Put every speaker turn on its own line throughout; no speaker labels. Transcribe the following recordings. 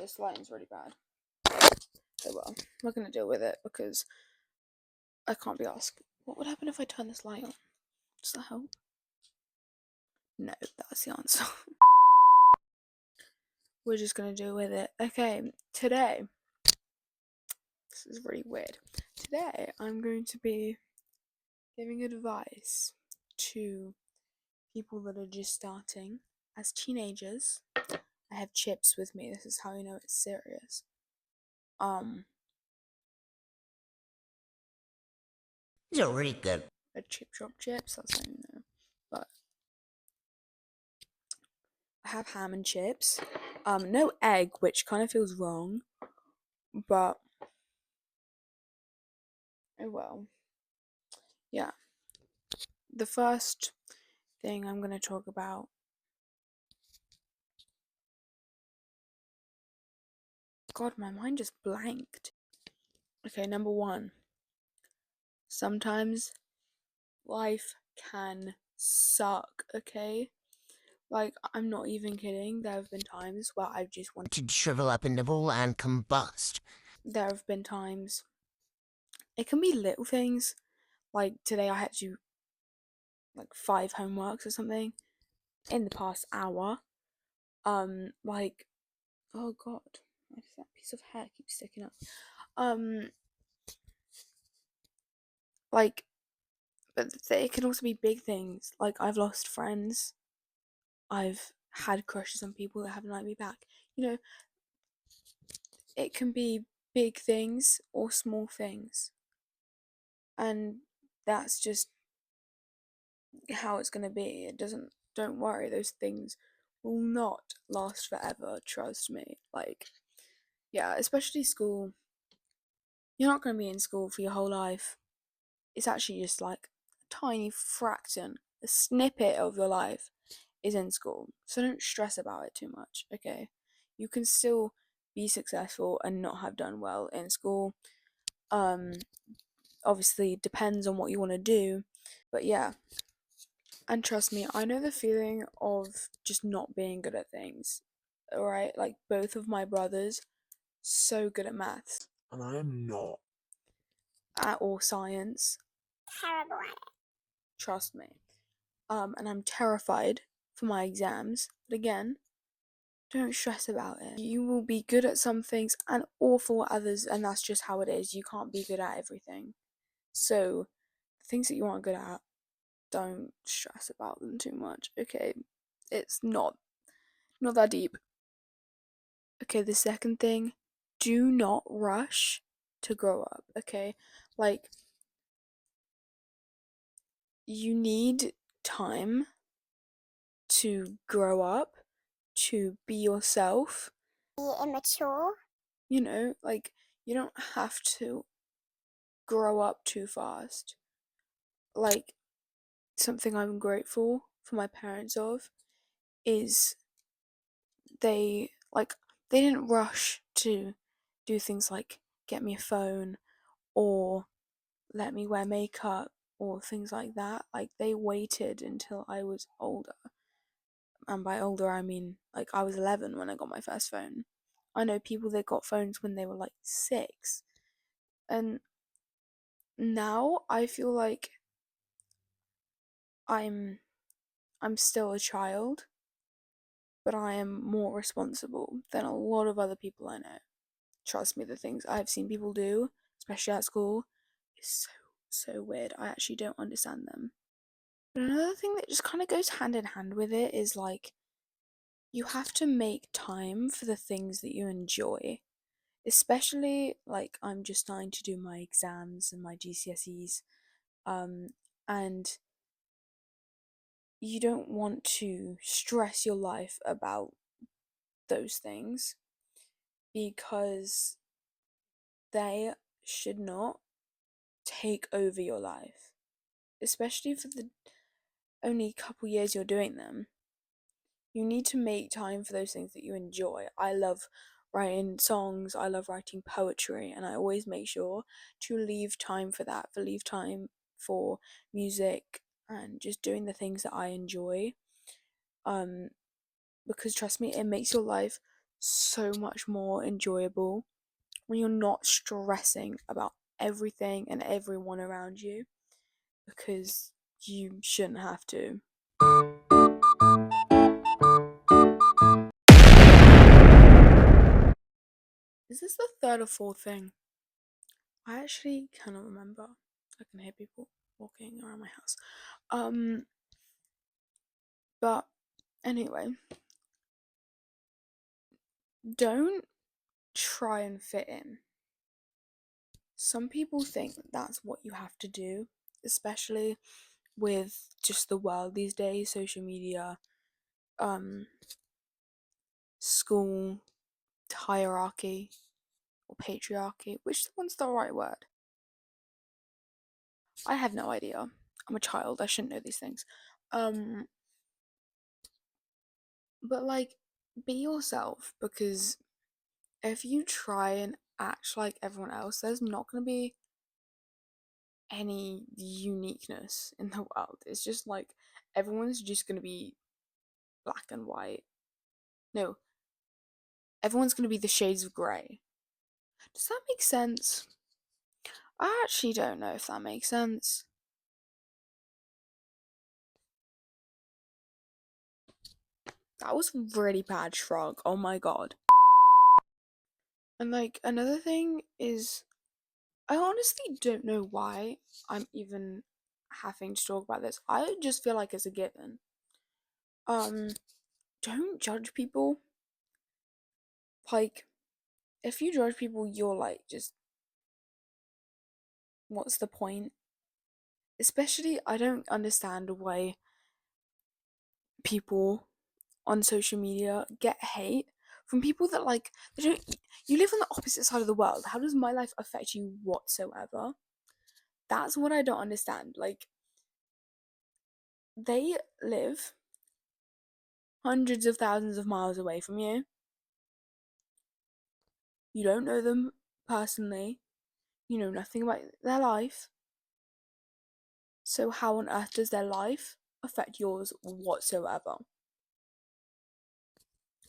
this lighting's really bad. Oh well, we're gonna deal with it because I can't be asked. What would happen if I turn this light on? Does that help? No, that's the answer. We're just gonna deal with it. Okay, today, this is really weird. Today, I'm going to be giving advice to people that are just starting as teenagers. I have chips with me. This is how you know it's serious.
These are really good.
A chip shop chips. That's how you know. But I have ham and chips. No egg, which kind of feels wrong. But oh well. Yeah. The first thing I'm gonna talk about. God, my mind just blanked. Okay, number one. Sometimes life can suck, okay? Like, I'm not even kidding. There have been times where I've just wanted
To shrivel up and nibble and combust.
There have been times. It can be little things. Like, today I had to do, like, 5 homeworks or something in the past hour. Like, oh god, why does that piece of hair keep sticking up? Like, but it can also be big things. Like, I've lost friends. I've had crushes on people that haven't liked me back. You know, it can be big things or small things. And that's just how it's gonna be. Don't worry, those things will not last forever, trust me. Like, yeah, especially school. You're not gonna be in school for your whole life. It's actually just like a tiny fraction, a snippet of your life is in school. So don't stress about it too much, okay? You can still be successful and not have done well in school. Obviously depends on what you want to do, but yeah. And trust me, I know the feeling of just not being good at things. Alright? Like, both of my brothers, so good at maths.
And I am not.
Or science.
Terrible at it.
Trust me. And I'm terrified for my exams. But again, don't stress about it. You will be good at some things and awful at others, and that's just how it is. You can't be good at everything. So, the things that you aren't good at, don't stress about them too much, okay? It's not that deep. Okay, the second thing, do not rush to grow up, okay? Like, you need time to grow up, to be yourself.
Be immature.
You know, like, you don't have to grow up too fast. Like, something I'm grateful for my parents of is they didn't rush to do things like get me a phone or let me wear makeup or things like that. Like, they waited until I was older. And by older, I mean, like, I was 11 when I got my first phone. I know people that got phones when they were like 6. And now I feel like I'm I'm still a child, but I am more responsible than a lot of other people I know. Trust me, the things I've seen people do, especially at school, is so weird. I actually don't understand them. But another thing that just kind of goes hand in hand with it is like, you have to make time for the things that you enjoy. Especially, like, I'm just starting to do my exams and my GCSEs, and you don't want to stress your life about those things because they should not take over your life, especially for the only couple years you're doing them. You need to make time for those things that you enjoy. I love writing songs, I love writing poetry, and I always make sure to leave time for that, for leave time for music and just doing the things that I enjoy. Because trust me, it makes your life so much more enjoyable when you're not stressing about everything and everyone around you, because you shouldn't have to. Is this the third or fourth thing? I actually cannot remember. I can hear people walking around my house. But anyway, don't try and fit in. Some people think that's what you have to do, especially with just the world these days, social media, um, school hierarchy or patriarchy. Which one's the right word? I have no idea. I'm a child. I shouldn't know these things. Um, but like, be yourself, because if you try and act like everyone else, there's not gonna be any uniqueness in the world. It's just like everyone's just gonna be black and white. No, everyone's gonna be the shades of grey. Does that make sense? I actually don't know if that makes sense. That was a really bad shrug. Oh my god. And like another thing is, I honestly don't know why I'm even having to talk about this. I just feel like it's a given. Um, don't judge people. Like, if you judge people, you're like, just what's the point? Especially, I don't understand why people on social media get hate from people that like they don't. You live on the opposite side of the world. How does my life affect you whatsoever? That's what I don't understand. Like, they live hundreds of thousands of miles away from you. You don't know them personally. You know nothing about their life. So how on earth does their life affect yours whatsoever?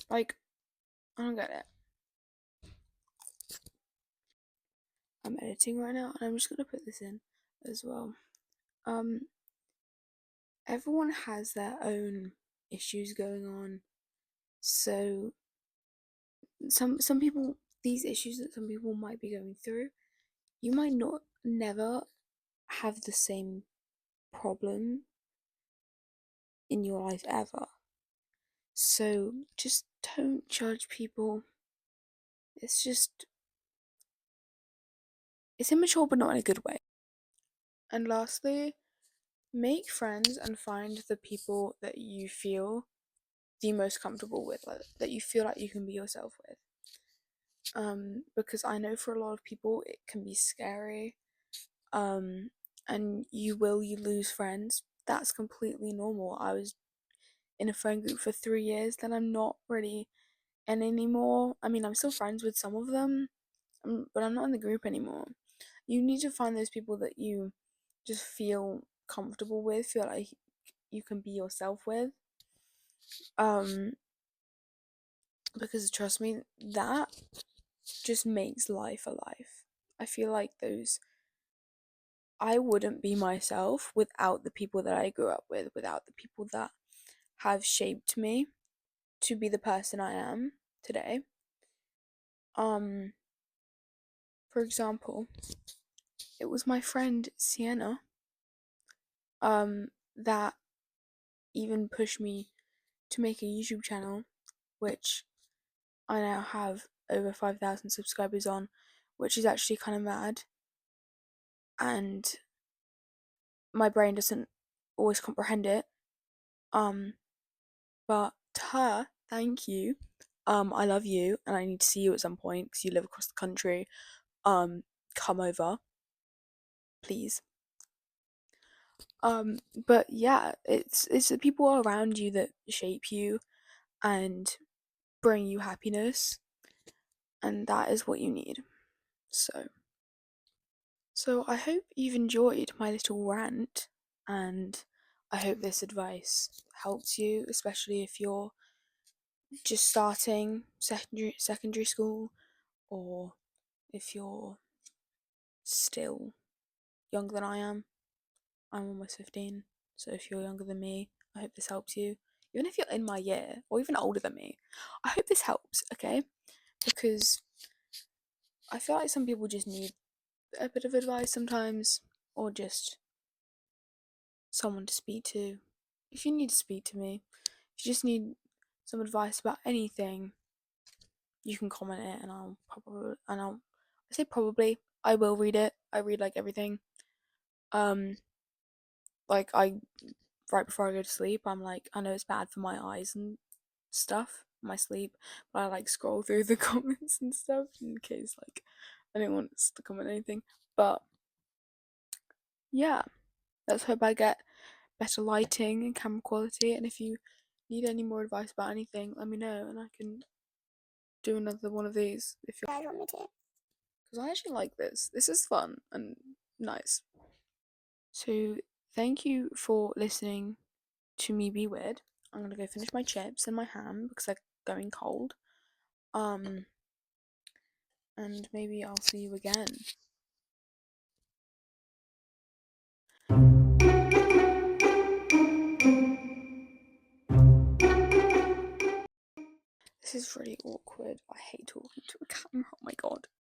Like, I don't get it. I'm editing right now, and I'm just gonna put this in as well. Um, everyone has their own issues going on. So some people, these issues that some people might be going through, you might not never have the same problem in your life ever. So just don't judge people. It's just, it's immature, but not in a good way. And lastly, make friends and find the people that you feel the most comfortable with, like, that you feel like you can be yourself with. Because I know for a lot of people it can be scary. And you lose friends. That's completely normal. I was in a friend group for 3 years, then I'm not really in anymore. I mean, I'm still friends with some of them, but I'm not in the group anymore. You need to find those people that you just feel comfortable with, feel like you can be yourself with. Um, because trust me, that just makes life alive. I feel like I wouldn't be myself without the people that I grew up with, without the people that have shaped me to be the person I am today. Um, for example, it was my friend Sienna that even pushed me to make a YouTube channel, which I now have over 5,000 subscribers on, which is actually kind of mad. And my brain doesn't always comprehend it. But to her, thank you. I love you, and I need to see you at some point because you live across the country. Come over, please. But yeah, it's the people around you that shape you and bring you happiness, and that is what you need. So I hope you've enjoyed my little rant, and I hope this advice helps you, especially if you're just starting secondary school, or if you're still younger than I am. I'm almost 15, so if you're younger than me, I hope this helps you. Even if you're in my year, or even older than me, I hope this helps, okay? Because I feel like some people just need a bit of advice sometimes, or just someone to speak to. If you need to speak to me, if you just need some advice about anything, you can comment it, and I say probably, I will read it. I read like everything. Um, like I right before I go to sleep, I'm like, I know it's bad for my eyes and stuff, my sleep, but I like scroll through the comments and stuff in case like anyone wants to comment anything. But yeah, let's hope I get better lighting and camera quality. And if you need any more advice about anything, let me know, and I can do another one of these if you
guys want me to.
because I actually like this. This is fun and nice. So thank you for listening to me be weird. I'm gonna go finish my chips and my ham because they're going cold. Um, and maybe I'll see you again. This is really awkward. I hate talking to a camera. Oh my god.